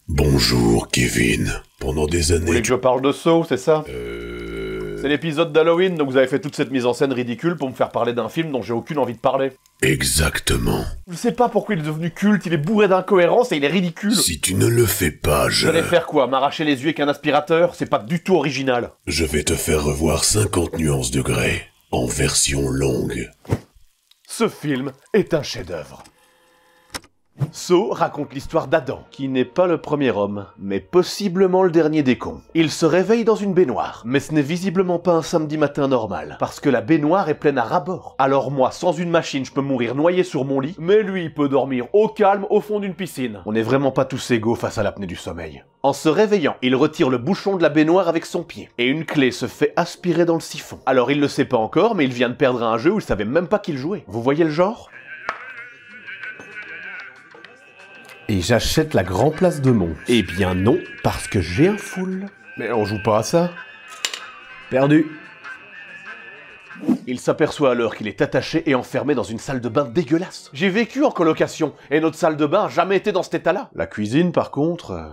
Bonjour, Kevin. Pendant des années... Vous voulez que je parle de Saw, c'est ça? C'est l'épisode d'Halloween, donc vous avez fait toute cette mise en scène ridicule pour me faire parler d'un film dont j'ai aucune envie de parler. Exactement. Je sais pas pourquoi il est devenu culte, il est bourré d'incohérences et il est ridicule. Si tu ne le fais pas, Vous allez faire quoi? M'arracher les yeux avec un aspirateur? C'est pas du tout original. Je vais te faire revoir 50 nuances de Grey, en version longue. Ce film est un chef-d'œuvre. Saw raconte l'histoire d'Adam, qui n'est pas le premier homme, mais possiblement le dernier des cons. Il se réveille dans une baignoire, mais ce n'est visiblement pas un samedi matin normal, parce que la baignoire est pleine à ras-bord. Alors moi, sans une machine, je peux mourir noyé sur mon lit, mais lui, il peut dormir au calme au fond d'une piscine. On n'est vraiment pas tous égaux face à l'apnée du sommeil. En se réveillant, il retire le bouchon de la baignoire avec son pied, et une clé se fait aspirer dans le siphon. Alors il le sait pas encore, mais il vient de perdre un jeu où il savait même pas qu'il jouait. Vous voyez le genre ? Et j'achète la Grand Place de Mont. Eh bien non, parce que j'ai un full. Mais on joue pas à ça. Perdu. Il s'aperçoit alors qu'il est attaché et enfermé dans une salle de bain dégueulasse. J'ai vécu en colocation, et notre salle de bain a jamais été dans cet état-là. La cuisine, par contre...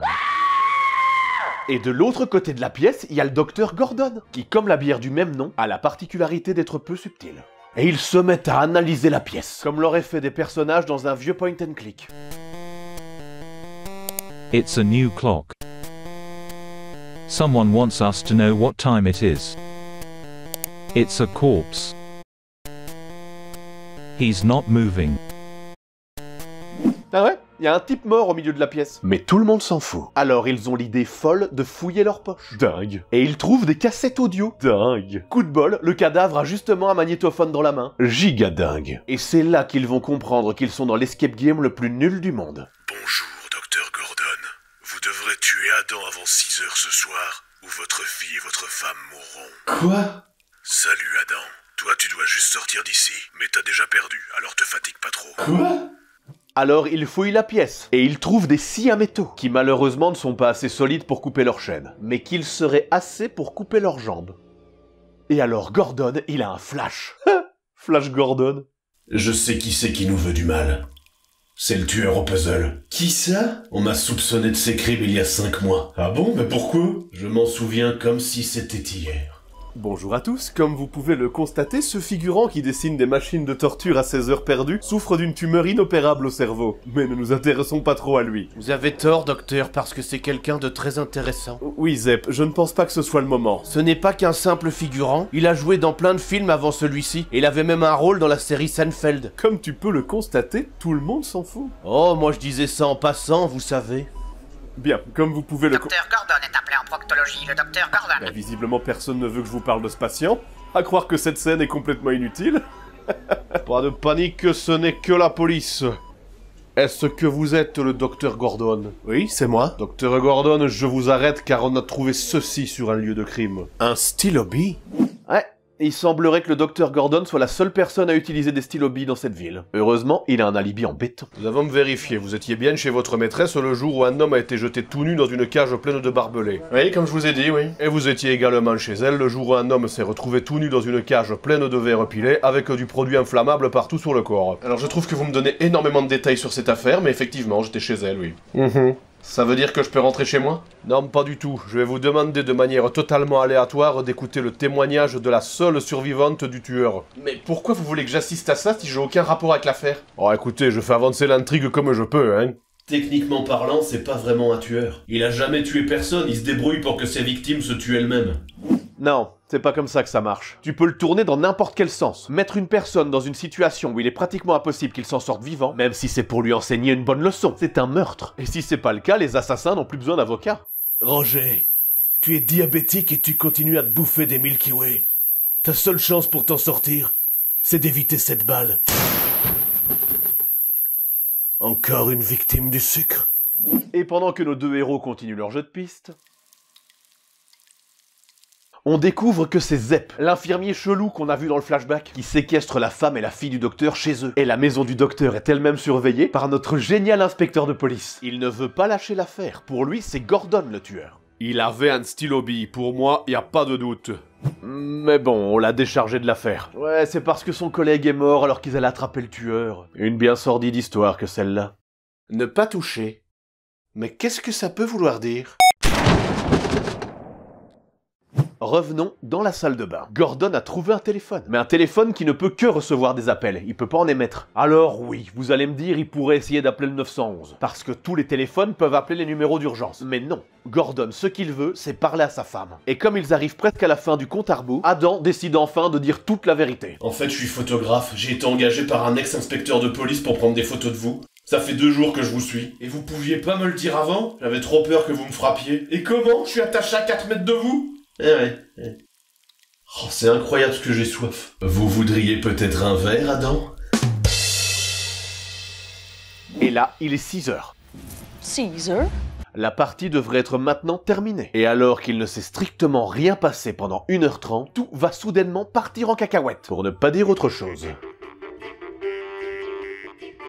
Et de l'autre côté de la pièce, il y a le docteur Gordon, qui, comme la bière du même nom, a la particularité d'être peu subtil. Et ils se mettent à analyser la pièce, comme l'auraient fait des personnages dans un vieux point and click. It's a new clock. Someone wants us to know what time it is. It's a corpse. He's not moving. Ah ouais? Il y a un type mort au milieu de la pièce. Mais tout le monde s'en fout. Alors ils ont l'idée folle de fouiller leurs poches. Dingue. Et ils trouvent des cassettes audio. Dingue. Coup de bol, le cadavre a justement un magnétophone dans la main. Giga dingue. Et c'est là qu'ils vont comprendre qu'ils sont dans l'escape game le plus nul du monde. Bonjour, Docteur Gordon. Vous devrez tuer Adam avant 6 heures ce soir, ou votre fille et votre femme mourront. Quoi? Salut, Adam. Toi, tu dois juste sortir d'ici, mais t'as déjà perdu, alors te fatigue pas trop. Quoi? Alors ils fouillent la pièce, et ils trouvent des scies à métaux, qui malheureusement ne sont pas assez solides pour couper leurs chaînes, mais qu'ils seraient assez pour couper leurs jambes. Et alors Gordon, il a un flash. Flash Gordon. Je sais qui c'est qui nous veut du mal. C'est le tueur au puzzle. Qui ça? On m'a soupçonné de ces crimes il y a 5 mois. Ah bon? Mais pourquoi? Je m'en souviens comme si c'était hier. Bonjour à tous, comme vous pouvez le constater, ce figurant qui dessine des machines de torture à ses heures perdues souffre d'une tumeur inopérable au cerveau. Mais ne nous intéressons pas trop à lui. Vous avez tort, docteur, parce que c'est quelqu'un de très intéressant. Oui, Zep, je ne pense pas que ce soit le moment. Ce n'est pas qu'un simple figurant, il a joué dans plein de films avant celui-ci, et il avait même un rôle dans la série Seinfeld. Comme tu peux le constater, tout le monde s'en fout. Oh, moi je disais ça en passant, vous savez. Bien, comme vous pouvez le... Docteur Gordon est appelé en proctologie, le docteur Gordon. Visiblement personne ne veut que je vous parle de ce patient. À croire que cette scène est complètement inutile. Pas de panique, ce n'est que la police. Est-ce que vous êtes le docteur Gordon? Oui, c'est moi. Docteur Gordon, je vous arrête car on a trouvé ceci sur un lieu de crime. Un stylo-bille? Ouais. Il semblerait que le docteur Gordon soit la seule personne à utiliser des stylo-billes dans cette ville. Heureusement, il a un alibi en béton. Nous avons vérifié, vous étiez bien chez votre maîtresse le jour où un homme a été jeté tout nu dans une cage pleine de barbelés. Oui, comme je vous ai dit, oui. Et vous étiez également chez elle le jour où un homme s'est retrouvé tout nu dans une cage pleine de verres pilés avec du produit inflammable partout sur le corps. Alors je trouve que vous me donnez énormément de détails sur cette affaire, mais effectivement, j'étais chez elle, oui. Ça veut dire que je peux rentrer chez moi? Non, pas du tout. Je vais vous demander de manière totalement aléatoire d'écouter le témoignage de la seule survivante du tueur. Mais pourquoi vous voulez que j'assiste à ça si j'ai aucun rapport avec l'affaire? Oh, écoutez, je fais avancer l'intrigue comme je peux, hein. Techniquement parlant, c'est pas vraiment un tueur. Il a jamais tué personne, il se débrouille pour que ses victimes se tuent elles-mêmes. Non, c'est pas comme ça que ça marche. Tu peux le tourner dans n'importe quel sens. Mettre une personne dans une situation où il est pratiquement impossible qu'il s'en sorte vivant, même si c'est pour lui enseigner une bonne leçon, c'est un meurtre. Et si c'est pas le cas, les assassins n'ont plus besoin d'avocat. Roger, tu es diabétique et tu continues à te bouffer des Milky Way. Ta seule chance pour t'en sortir, c'est d'éviter cette balle. Encore une victime du sucre. Et pendant que nos deux héros continuent leur jeu de piste... on découvre que c'est Zep, l'infirmier chelou qu'on a vu dans le flashback, qui séquestre la femme et la fille du docteur chez eux. Et la maison du docteur est elle-même surveillée par notre génial inspecteur de police. Il ne veut pas lâcher l'affaire, pour lui c'est Gordon le tueur. Il avait un stylo bille, pour moi, y a pas de doute. Mais bon, on l'a déchargé de l'affaire. Ouais, c'est parce que son collègue est mort alors qu'ils allaient attraper le tueur. Une bien sordide histoire que celle-là. Ne pas toucher. Mais qu'est-ce que ça peut vouloir dire ? Revenons dans la salle de bain. Gordon a trouvé un téléphone. Mais un téléphone qui ne peut que recevoir des appels. Il peut pas en émettre. Alors oui, vous allez me dire, il pourrait essayer d'appeler le 911. Parce que tous les téléphones peuvent appeler les numéros d'urgence. Mais non. Gordon, ce qu'il veut, c'est parler à sa femme. Et comme ils arrivent presque à la fin du compte à rebours, Adam décide enfin de dire toute la vérité. En fait, je suis photographe. J'ai été engagé par un ex-inspecteur de police pour prendre des photos de vous. Ça fait 2 jours que je vous suis. Et vous pouviez pas me le dire avant ? J'avais trop peur que vous me frappiez. Et comment ? Je suis attaché à 4 mètres de vous ? Ouais. Oh, c'est incroyable ce que j'ai soif. Vous voudriez peut-être un verre, Adam ? Et là, il est 6 heures. 6 heures? La partie devrait être maintenant terminée. Et alors qu'il ne s'est strictement rien passé pendant 1h30, tout va soudainement partir en cacahuète. Pour ne pas dire autre chose.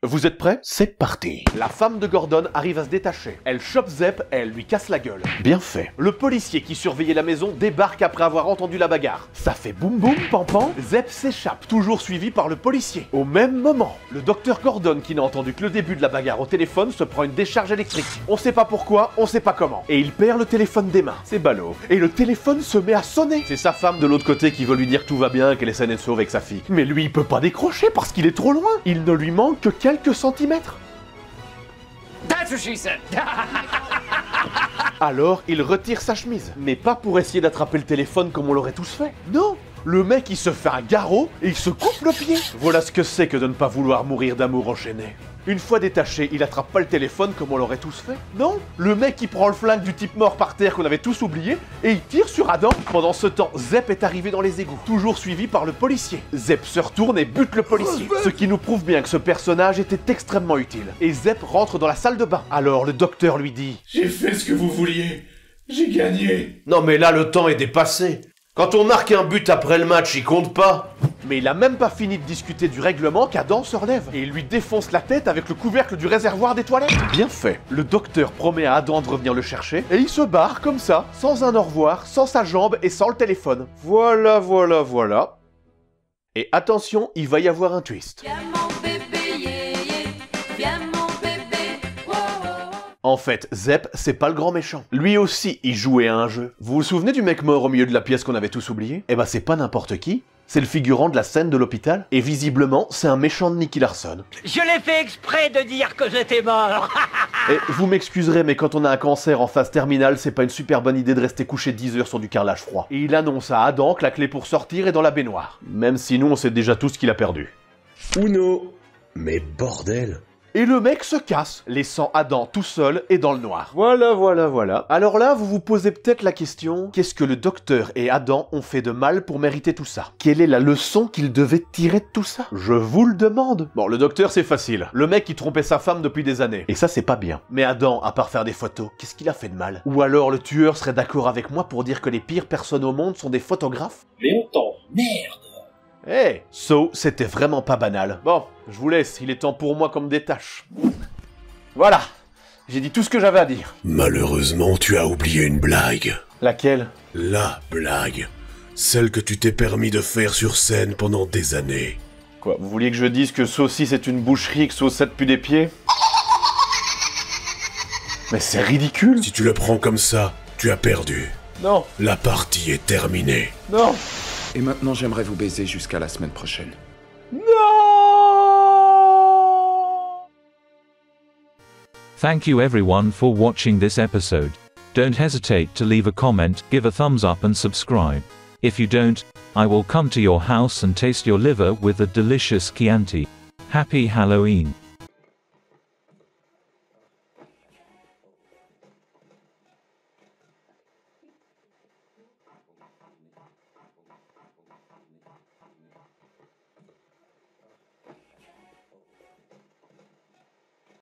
Vous êtes prêts ? C'est parti. La femme de Gordon arrive à se détacher. Elle chope Zep et elle lui casse la gueule. Bien fait. Le policier qui surveillait la maison débarque après avoir entendu la bagarre. Ça fait boum boum, pan pan. Zep s'échappe, toujours suivi par le policier. Au même moment, le docteur Gordon, qui n'a entendu que le début de la bagarre au téléphone, se prend une décharge électrique. On sait pas pourquoi, on sait pas comment. Et il perd le téléphone des mains. C'est ballot. Et le téléphone se met à sonner. C'est sa femme de l'autre côté qui veut lui dire que tout va bien, qu'elle est saine et sauve avec sa fille. Mais lui, il peut pas décrocher parce qu'il est trop loin. Il ne lui manque que quelques centimètres. That's what she said. Alors, il retire sa chemise. Mais pas pour essayer d'attraper le téléphone comme on l'aurait tous fait. Non, le mec il se fait un garrot et il se coupe le pied. Voilà ce que c'est que de ne pas vouloir mourir d'amour enchaîné. Une fois détaché, il attrape pas le téléphone comme on l'aurait tous fait. Non, le mec il prend le flingue du type mort par terre qu'on avait tous oublié et il tire sur Adam. Pendant ce temps, Zep est arrivé dans les égouts, toujours suivi par le policier. Zep se retourne et bute le policier, ce qui nous prouve bien que ce personnage était extrêmement utile. Et Zep rentre dans la salle de bain. Alors le docteur lui dit: J'ai fait ce que vous vouliez. J'ai gagné. Non mais là le temps est dépassé. Quand on marque un but après le match, il compte pas. Mais il a même pas fini de discuter du règlement qu'Adam se relève et il lui défonce la tête avec le couvercle du réservoir des toilettes. Bien fait. Le docteur promet à Adam de revenir le chercher et il se barre comme ça, sans un au revoir, sans sa jambe et sans le téléphone. Voilà. Et attention, il va y avoir un twist. Viens mon bébé, viens mon bébé, En fait, Zep, c'est pas le grand méchant. Lui aussi, il jouait à un jeu. Vous vous souvenez du mec mort au milieu de la pièce qu'on avait tous oublié ? Eh ben, c'est pas n'importe qui. C'est le figurant de la scène de l'hôpital. Et visiblement, c'est un méchant de Nicky Larson. Je l'ai fait exprès de dire que j'étais mort. Et vous m'excuserez, mais quand on a un cancer en phase terminale, c'est pas une super bonne idée de rester couché 10 heures sur du carrelage froid. Et il annonce à Adam que la clé pour sortir est dans la baignoire. Même si nous, on sait déjà tout ce qu'il a perdu. Uno. Mais bordel. Et le mec se casse, laissant Adam tout seul et dans le noir. Voilà. Alors là, vous vous posez peut-être la question, qu'est-ce que le docteur et Adam ont fait de mal pour mériter tout ça ? Quelle est la leçon qu'ils devaient tirer de tout ça ? Je vous le demande. Bon, le docteur, c'est facile. Le mec qui trompait sa femme depuis des années. Et ça, c'est pas bien. Mais Adam, à part faire des photos, qu'est-ce qu'il a fait de mal ? Ou alors le tueur serait d'accord avec moi pour dire que les pires personnes au monde sont des photographes ? Merde. Eh, c'était vraiment pas banal. Bon, je vous laisse, il est temps pour moi qu'on me détache. Voilà, j'ai dit tout ce que j'avais à dire. Malheureusement, tu as oublié une blague. Laquelle ? La blague. Celle que tu t'es permis de faire sur scène pendant des années. Quoi, vous vouliez que je dise que Saucy c'est une boucherie et que Saucette pue des pieds ? Mais c'est ridicule. Si tu le prends comme ça, tu as perdu. Non. La partie est terminée. Non. Et maintenant, j'aimerais vous baiser jusqu'à la semaine prochaine. Non. Thank you everyone for watching this episode. Don't hesitate to leave a comment, give a thumbs up and subscribe. If you don't, I will come to your house and taste your liver with a delicious Chianti. Happy Halloween.